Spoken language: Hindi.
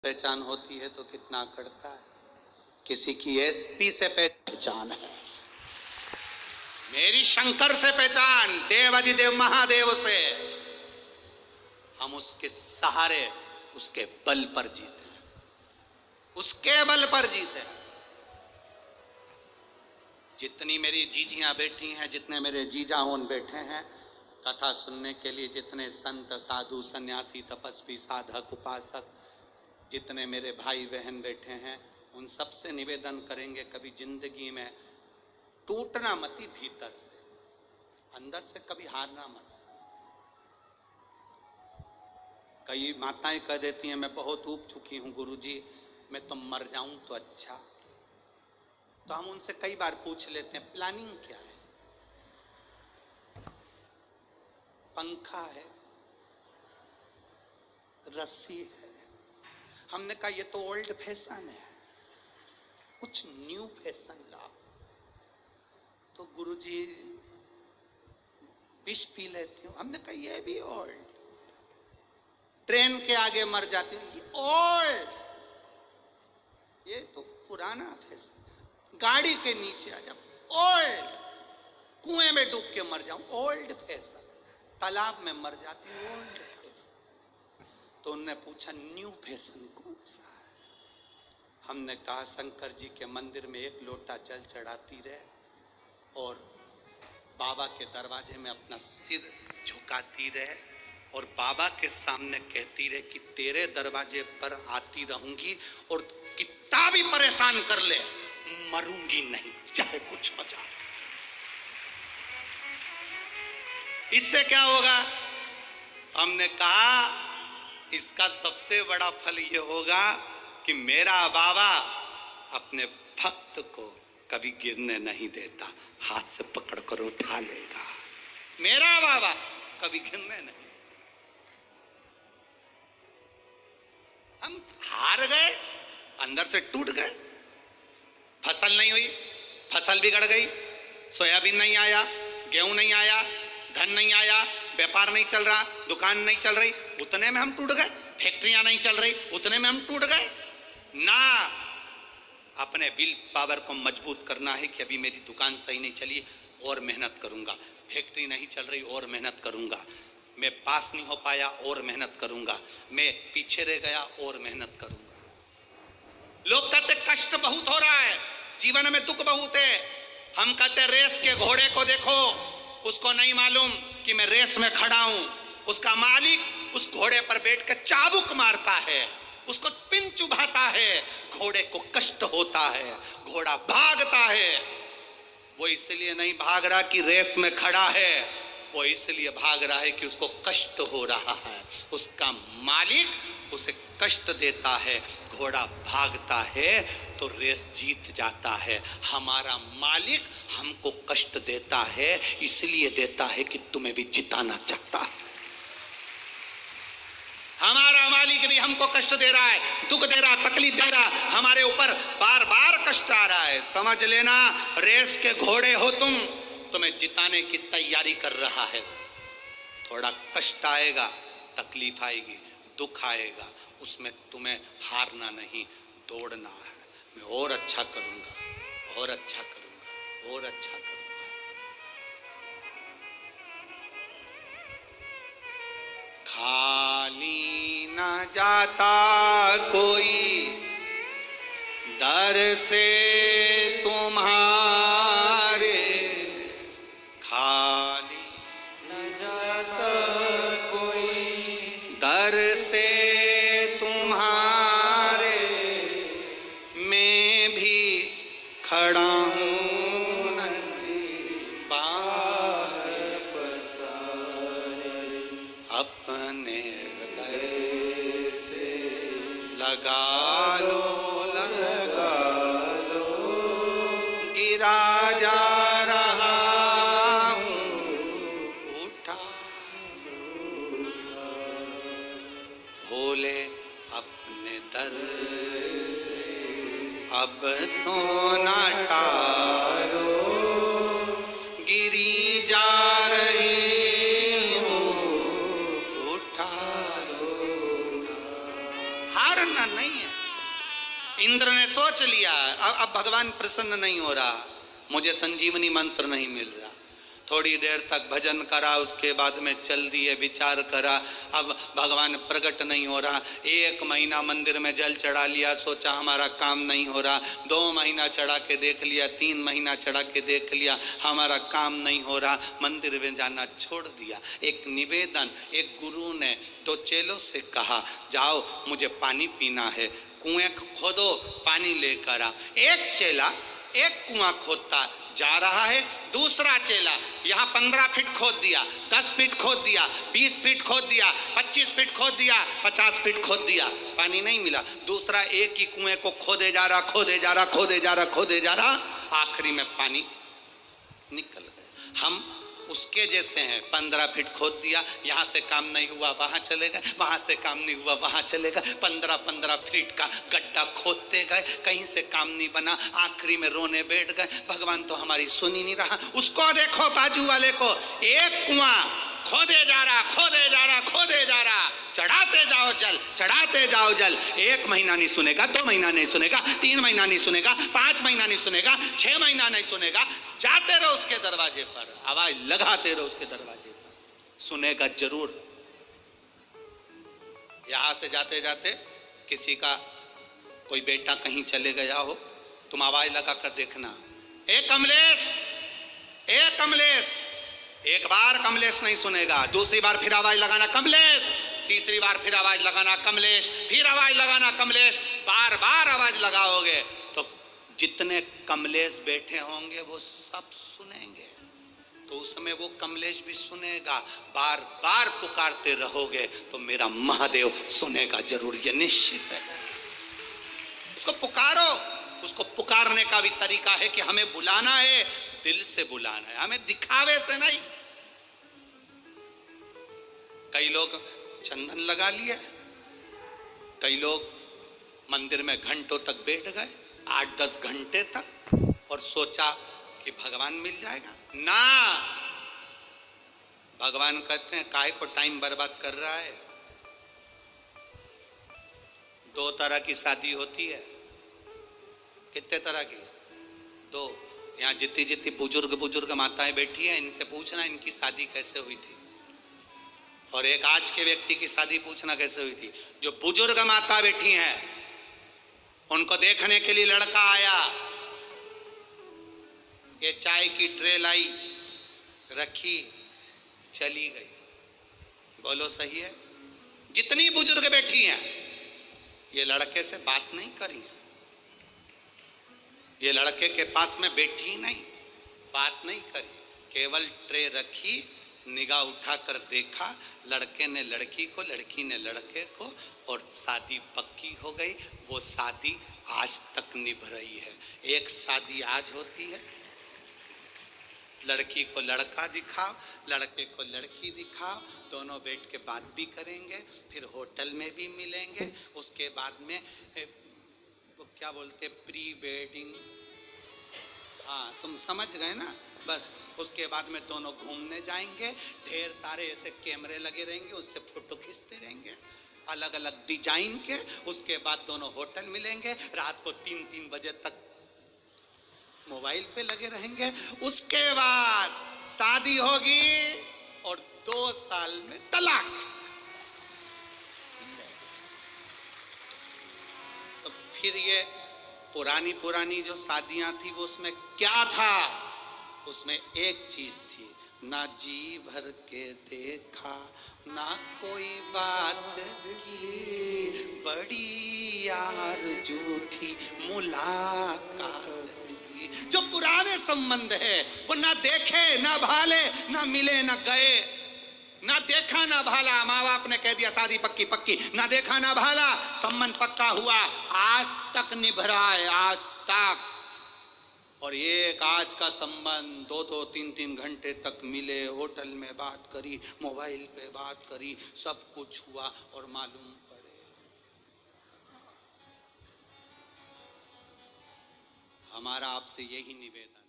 पहचान होती है तो कितना करता है। किसी की एसपी से पहचान है, मेरी शंकर से पहचान, देवादिदेव महादेव से। हम उसके सहारे, उसके बल पर जीते हैं, उसके बल पर जीते हैं। जितनी मेरी जीजियां बैठी हैं, जितने मेरे जीजाओं बैठे हैं कथा सुनने के लिए, जितने संत साधु सन्यासी तपस्वी साधक उपासक, जितने मेरे भाई बहन बैठे हैं, उन सब से निवेदन करेंगे कभी जिंदगी में टूटना मत, भीतर से अंदर से कभी हारना मत। कई माताएं कह देती हैं मैं बहुत ऊब चुकी हूं गुरुजी, मैं तो मर जाऊं तो अच्छा। तो हम उनसे कई बार पूछ लेते हैं प्लानिंग क्या है? पंखा है, रस्सी है। हमने कहा ये तो ओल्ड फैशन है, कुछ न्यू फैशन लाओ। तो गुरुजी विष पी लेती हूँ। हमने कहा ये भी ओल्ड, ट्रेन के आगे मर जाती हूँ, ये ओल्ड, ये तो पुराना फैशन। गाड़ी के नीचे आ जाओ, ओल्ड। कुएं में डूब के मर जाऊं, ओल्ड फैशन। तालाब में मर जाती हूँ, ओल्ड फैशन। तो उनने पूछा न्यू फैशन कौन सा है? हमने कहा शंकर जी के मंदिर में एक लोटा जल चढ़ाती रहे और बाबा के दरवाजे में अपना सिर झुकाती रहे और बाबा के सामने कहती रहे कि तेरे दरवाजे पर आती रहूंगी और कितना भी परेशान कर ले मरूंगी नहीं, चाहे कुछ हो जाए। इससे क्या होगा? हमने कहा इसका सबसे बड़ा फल ये होगा कि मेरा बाबा अपने भक्त को कभी गिरने नहीं देता, हाथ से पकड़कर उठा लेगा। मेरा बाबा कभी गिरने नहीं। हम हार गए, अंदर से टूट गए। फसल नहीं हुई, फसल बिगड़ गई, सोयाबीन नहीं आया, गेहूं नहीं आया, धन नहीं आया, व्यापार नहीं चल रहा, दुकान नहीं चल रही, उतने में हम टूट गए। फैक्ट्रियां नहीं चल रही, उतने में हम टूट गए ना। अपने विल पावर को मजबूत करना है कि अभी मेरी दुकान सही नहीं चली, और मेहनत करूंगा। फैक्ट्री नहीं चल रही, और मेहनत करूंगा। मैं पास नहीं हो पाया, और मेहनत करूंगा। मैं पीछे रह गया, और मेहनत करूंगा। लोग कहते कष्ट बहुत हो रहा है, जीवन में दुख बहुत है। हम कहते रेस के घोड़े को देखो, उसको नहीं मालूम कि मैं रेस में खड़ा हूं। उसका मालिक उस घोड़े पर बैठ कर चाबुक मारता है, उसको पिन चुभाता है, घोड़े को कष्ट होता है, घोड़ा भागता है। वो इसलिए नहीं भाग रहा कि रेस में खड़ा है, वो इसलिए भाग रहा है कि उसको कष्ट हो रहा है। उसका मालिक उसे कष्ट देता है, घोड़ा भागता है तो रेस जीत जाता है। हमारा मालिक हमको कष्ट देता है, इसलिए देता है कि तुम्हें भी जिताना चाहता है। हमारा मालिक भी हमको कष्ट दे रहा है, दुख दे रहा, तकलीफ दे रहा, हमारे ऊपर बार बार कष्ट आ रहा है। समझ लेना रेस के घोड़े हो तुम, तुम्हें जिताने की तैयारी कर रहा है। थोड़ा कष्ट आएगा, तकलीफ आएगी, दुख आएगा, उसमें तुम्हें हारना नहीं, दौड़ना है। मैं और अच्छा करूंगा, और अच्छा करूंगा, और अच्छा करूंगा। खाली न जाता कोई दर से तुम्हारे, खाली न जाता कोई दर से तुम्हारे, मैं भी खड़ा हूँ अपने हृदय से लगा लो, लगा लो, गिरा जा रहा हूँ, उठा लो, भोले अपने दर से अब तो ना टारो, गिरी जा रही हारना नहीं इंद्र ने सोच लिया अब भगवान प्रसन्न नहीं हो रहा, मुझे संजीवनी मंत्र नहीं मिल रहा। थोड़ी देर तक भजन करा, उसके बाद में चल दिए, विचार करा, अब भगवान प्रकट नहीं हो रहा। 1 महीना मंदिर में जल चढ़ा लिया, सोचा हमारा काम नहीं हो रहा। 2 महीना चढ़ा के देख लिया, 3 महीना चढ़ा के देख लिया, हमारा काम नहीं हो रहा, मंदिर में जाना छोड़ दिया। एक निवेदन, एक गुरु ने 2 चेलों से कहा, जाओ मुझे पानी पीना है, कुएं खोदो, पानी लेकर आ। एक चेला एक कुआं खोदता जा रहा है, दूसरा चेला यहाँ 15 फीट खोद दिया, 10 फीट खोद दिया, 20 फीट खोद दिया, 25 फीट खोद दिया, 50 फीट खोद दिया, पानी नहीं मिला। दूसरा एक ही कुएं को खोदे जा रहा, खोदे जा रहा, खोदे जा रहा, खोदे जा रहा, आखिरी में पानी निकल गया। हम उसके जैसे हैं, 15 फीट खोद दिया, यहाँ से काम नहीं हुआ वहाँ चले गए, वहाँ से काम नहीं हुआ वहाँ चले गए, 15-15 फीट का गड्ढा खोदते गए, कहीं से काम नहीं बना, आखिरी में रोने बैठ गए, भगवान तो हमारी सुन ही नहीं रहा। उसको देखो बाजू वाले को, एक कुआं खोदे जा रहा, खोदे जा रहा, खोदे जा रहा, चढ़ाते जाओ जल, चढ़ाते जाओ जल। 1 महीना नहीं सुनेगा, 2 महीना नहीं सुनेगा, 3 महीना नहीं सुनेगा, 5 महीना नहीं सुनेगा, 6 महीना नहीं सुनेगा, जाते रहो उसके दरवाजे पर, आवाज लगाते रहो उसके दरवाजे पर, सुनेगा जरूर। यहां से जाते जाते किसी का कोई बेटा कहीं चले गया हो, तुम आवाज लगा कर देखना, ए कमलेश, ए कमलेश। 1 बार कमलेश नहीं सुनेगा, दूसरी बार फिर आवाज लगाना कमलेश, तीसरी बार फिर आवाज लगाना कमलेश, फिर आवाज लगाना कमलेश। बार बार आवाज लगाओगे तो जितने कमलेश बैठे होंगे वो सब सुनेंगे, तो उस समय वो कमलेश भी सुनेगा। बार बार पुकारते रहोगे तो मेरा महादेव सुनेगा जरूर, ये निश्चित है। उसको पुकारो, उसको पुकारने का भी तरीका है कि हमें बुलाना है, दिल से बुलाना है, हमें दिखावे से नहीं। कई लोग चंदन लगा लिया, कई लोग मंदिर में घंटों तक बैठ गए, 8-10 घंटे तक, और सोचा कि भगवान मिल जाएगा ना। भगवान कहते हैं काहे को टाइम बर्बाद कर रहा है। 2 तरह की शादी होती है, कितने तरह की? 2। यहाँ जितनी जितनी बुजुर्ग माताएं बैठी हैं, इनसे पूछना इनकी शादी कैसे हुई थी, और एक आज के व्यक्ति की शादी पूछना कैसे हुई थी। जो बुजुर्ग माता बैठी हैं उनको देखने के लिए लड़का आया, ये चाय की ट्रे लाई, रखी, चली गई। बोलो सही है? जितनी बुजुर्ग बैठी हैं ये लड़के से बात नहीं करी, ये लड़के के पास में बैठी नहीं, बात नहीं करी, केवल ट्रे रखी, निगाह उठाकर देखा, लड़के ने लड़की को, लड़की ने लड़के को, और शादी पक्की हो गई। वो शादी आज तक निभ रही है। एक शादी आज होती है, लड़की को लड़का दिखाओ, लड़के को लड़की दिखाओ, दोनों बैठ के बात भी करेंगे, फिर होटल में भी मिलेंगे, उसके बाद में वो क्या बोलते, प्री वेडिंग, हाँ तुम समझ गए ना। बस उसके बाद में दोनों घूमने जाएंगे, ढेर सारे ऐसे कैमरे लगे रहेंगे, उससे फोटो खींचते रहेंगे अलग अलग डिजाइन के। उसके बाद दोनों होटल मिलेंगे, रात को 3-3 बजे तक मोबाइल पे लगे रहेंगे। उसके बाद शादी होगी और 2 साल में तलाक। तो फिर ये पुरानी जो शादियां थी वो उसमें क्या था? उसमें एक चीज थी, ना जी भर के देखा, ना कोई बात की, बड़ी आरज़ू थी मुलाकात की। जो पुराने संबंध है वो ना देखे ना भाले, ना मिले ना गए, ना देखा ना भाला। माँ बाप ने कह दिया शादी पक्की पक्की, ना देखा ना भाला, संबंध पक्का हुआ, आज तक निभ रहा है, आज तक। और एक आज का संबंध 2-2, 3-3 घंटे तक मिले, होटल में बात करी, मोबाइल पे बात करी, सब कुछ हुआ, और मालूम पड़े हमारा आपसे यही निवेदन